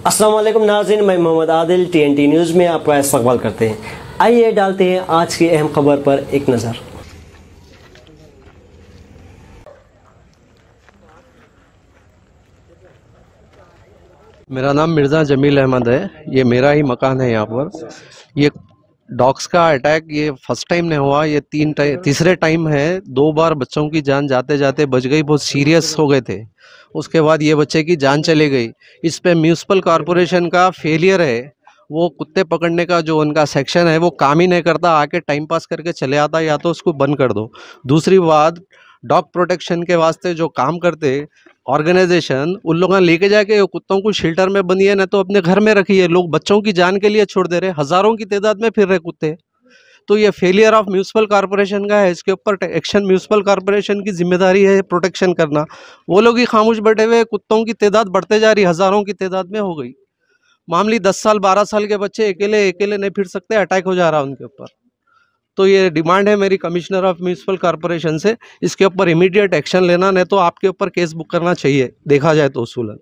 अस्सलाम वालेकुम नाज़रीन, मैं मोहम्मद आदिल TNT न्यूज़ में आपका इस्तकबाल करते हैं। आइए डालते हैं आज की अहम खबर पर एक नज़र। मेरा नाम मिर्ज़ा जमील अहमद है। ये मेरा ही मकान है। यहाँ पर ये डॉग्स का अटैक ये फर्स्ट टाइम नहीं हुआ, ये तीसरे टाइम है। 2 बार बच्चों की जान जाते जाते बच गई, बहुत सीरियस हो गए थे। उसके बाद ये बच्चे की जान चली गई। इस पे म्यूनिसिपल कॉरपोरेशन का फेलियर है। वो कुत्ते पकड़ने का जो उनका सेक्शन है वो काम ही नहीं करता, आके टाइम पास करके चले आता। या तो उसको बंद कर दो। दूसरी बात, डॉग प्रोटेक्शन के वास्ते जो काम करते ऑर्गेनाइजेशन, उन लोगों ने लेके जाके कुत्तों को शेल्टर में बंदिए, ना तो अपने घर में रखिए। लोग बच्चों की जान के लिए छोड़ दे रहे, हजारों की तादाद में फिर रहे कुत्ते। तो ये फेलियर ऑफ म्यूनिसिपल कॉरपोरेशन का है। इसके ऊपर एक्शन म्यूनिसिपल कॉरपोरेशन की जिम्मेदारी है प्रोटेक्शन करना। वो लोग ही खामोश बैठे हुए, कुत्तों की तादाद बढ़ते जा रही, हजारों की तादाद में हो गई। मामूली 10 साल 12 साल के बच्चे अकेले नहीं फिर सकते, अटैक हो जा रहा है उनके ऊपर। तो ये डिमांड है मेरी कमिश्नर ऑफ म्यूनिसिपल कॉरपोरेशन से, इसके ऊपर इमीडिएट एक्शन लेना, नहीं तो आपके ऊपर केस बुक करना चाहिए। देखा जाए तो उसूलन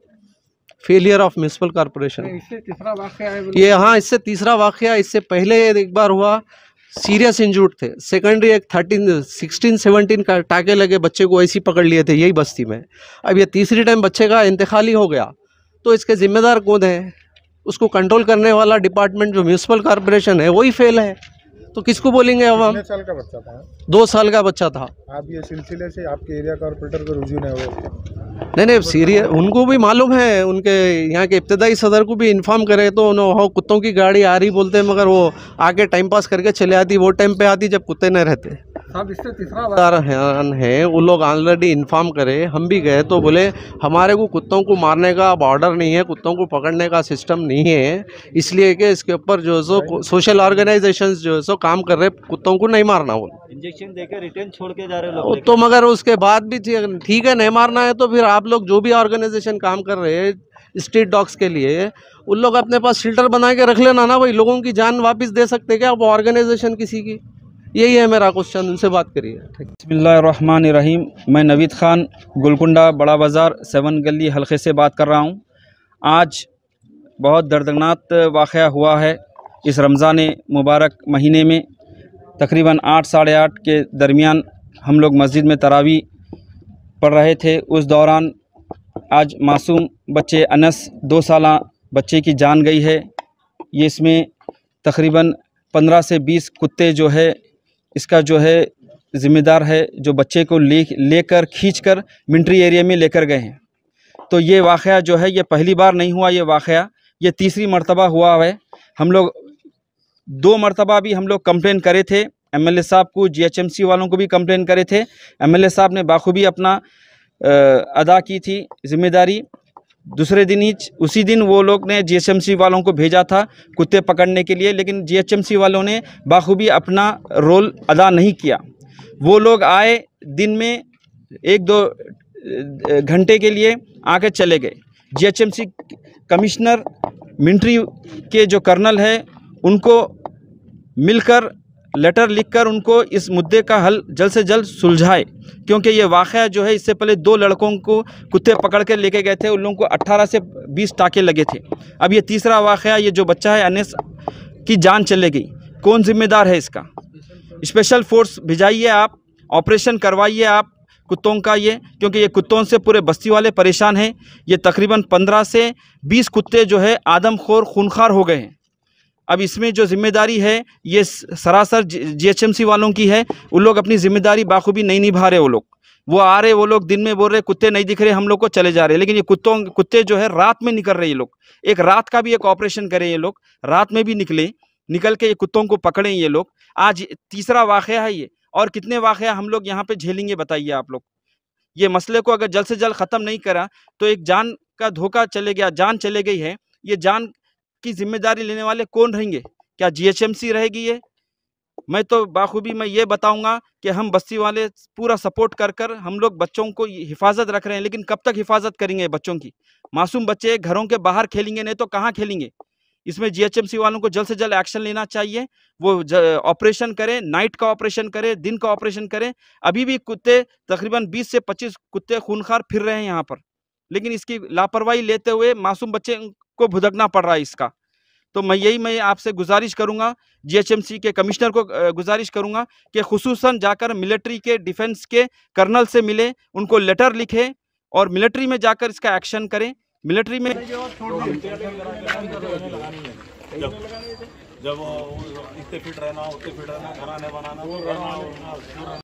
फेलियर ऑफ म्यूनिसिपल कॉरपोरेशन इससे तीसरा वाक़या है ये। हाँ, इससे तीसरा वाक़या। इससे पहले एक बार हुआ, सीरियस इंजूर्ड थे। सेकेंडरी एक 16-17 का टाके लगे, बच्चे को ऐसी पकड़ लिए थे यही बस्ती में। अब ये तीसरी टाइम बच्चे का इंतकाल ही हो गया, तो इसके जिम्मेदार कौन है? उसको कंट्रोल करने वाला डिपार्टमेंट जो म्यूनिसिपल कॉरपोरेशन है वही फेल है। तो किसको बोलेंगे अब हम? कितने साल का बच्चा था? 2 साल का बच्चा था। आप ये सिलसिले से आपके एरिया कॉर्पोरेटर को रुझू नहीं हुए? नहीं, सीरियस उनको भी मालूम है, उनके यहाँ के इब्तदाई सदर को भी इन्फॉर्म करे तो उन्होंने कुत्तों की गाड़ी आ रही बोलते हैं, मगर वो आके टाइम पास करके चले आती। वो टाइम पे आती जब कुत्ते नहीं रहते। साहब, इससे तीसरा है वो लोग ऑलरेडी इन्फॉर्म करे। हम भी गए तो बोले हमारे को कुत्तों को मारने का ऑर्डर नहीं है, कुत्तों को पकड़ने का सिस्टम नहीं है, इसलिए कि इसके ऊपर जो सो सोशल ऑर्गेनाइजेशंस जो सो काम कर रहे, कुत्तों को नहीं मारना। वो इंजेक्शन देकर रिटर्न छोड़ के जा रहे लोग। तो मगर उसके बाद भी ठीक है, नहीं मारना है तो फिर आप लोग जो भी ऑर्गेनाइजेशन काम कर रहे हैं स्ट्रीट डॉग्स के लिए, उन लोग अपने पास शेल्टर बना के रख लेना ना भाई। लोगों की जान वापस दे सकते क्या वो ऑर्गेनाइजेशन किसी की? यही है मेरा क्वेश्चन, उनसे बात करिए। बिस्मिल्लाहिर्रहमानिर्रहीम। मैं नवीद खान गोलकुंडा बड़ा बाज़ार 7 गली हल्के से बात कर रहा हूँ। आज बहुत दर्दनाक वाक़या हुआ है। इस रमज़ान मुबारक महीने में तकरीबन 8 साढ़े 8 के दरमियान हम लोग मस्जिद में तरावी पढ़ रहे थे। उस दौरान आज मासूम बच्चे अनस 2 साला बच्चे की जान गई है। ये इसमें तकरीबन 15 से 20 कुत्ते जो है इसका जो है ज़िम्मेदार है, जो बच्चे को लेकर खींचकर मिलिट्री एरिया में लेकर गए हैं। तो ये वाक़या जो है ये पहली बार नहीं हुआ, ये वाक़या ये तीसरी मर्तबा हुआ है। हम लोग 2 मर्तबा भी हम लोग कंप्लेन करे थे MLA साहब को, GHMC वालों को भी कंप्लेन करे थे। MLA साहब ने बाखूबी अपना अदा की थी जिम्मेदारी। दूसरे दिन ही उसी दिन वो लोग ने GHMC वालों को भेजा था कुत्ते पकड़ने के लिए, लेकिन GHMC वालों ने बाखूबी अपना रोल अदा नहीं किया। वो लोग आए, दिन में 1-2 घंटे के लिए आके चले गए। GHMC कमिश्नर मिलिट्री के जो कर्नल है उनको मिलकर लेटर लिखकर उनको इस मुद्दे का हल जल्द से जल्द सुलझाए, क्योंकि ये वाक़या जो है इससे पहले 2 लड़कों को कुत्ते पकड़ के लेके गए थे, उन लोगों को 18 से 20 टाके लगे थे। अब ये तीसरा वाक़या, ये जो बच्चा है अनस की जान चले गई। कौन जिम्मेदार है इसका? स्पेशल फोर्स भिजाइए आप, ऑपरेशन करवाइए आप कुत्तों का ये, क्योंकि ये कुत्तों से पूरे बस्ती वाले परेशान हैं। ये तकरीबन 15 से 20 कुत्ते जो है आदमखोर खूनखार हो गए हैं। अब इसमें जो जिम्मेदारी है ये सरासर GHMC वालों की है। वो लोग अपनी जिम्मेदारी बाखूबी नहीं निभा रहे। वो आ रहे, वो लोग दिन में बोल रहे कुत्ते नहीं दिख रहे हम लोग को, चले जा रहे। लेकिन ये कुत्ते जो है रात में निकल रहे। ये लोग एक रात का भी एक ऑपरेशन करें, ये लोग रात में भी निकल के ये कुत्तों को पकड़ें ये लोग। आज तीसरा वाक़या है ये, और कितने वाक़या हम लोग यहाँ पे झेलेंगे बताइए आप लोग? ये मसले को अगर जल्द से जल्द ख़त्म नहीं करा तो एक जान का धोखा चले गया, जान चले गई है। ये जान की जिम्मेदारी लेने वाले कौन रहेंगे? क्या GHMC रहेगी ये? मैं तो बाखूबी मैं ये बताऊंगा कि हम बस्ती वाले पूरा सपोर्ट कर हम लोग बच्चों को हिफाजत रख रहे हैं, लेकिन कब तक हिफाजत करेंगे बच्चों की? मासूम बच्चे घरों के बाहर खेलेंगे, नहीं तो कहाँ खेलेंगे? इसमें GHMC वालों को जल्द से जल्द एक्शन लेना चाहिए। वो ऑपरेशन करें, नाइट का ऑपरेशन करें, दिन का ऑपरेशन करें। अभी भी कुत्ते तकरीबन 20 से 25 कुत्ते खूनखार फिर रहे हैं यहाँ पर, लेकिन इसकी लापरवाही लेते हुए मासूम बच्चे को भुगतना पड़ रहा है इसका। तो मैं आपसे गुजारिश करूंगा, जीएचएमसी के कमिश्नर को गुजारिश करूंगा कि खुसूसन जाकर मिलिट्री के डिफेंस के कर्नल से मिले, उनको लेटर लिखे और मिलिट्री में जाकर इसका एक्शन करें। मिलिट्री में जब इतने फिट रहना, उतने फिट रहना, बनाना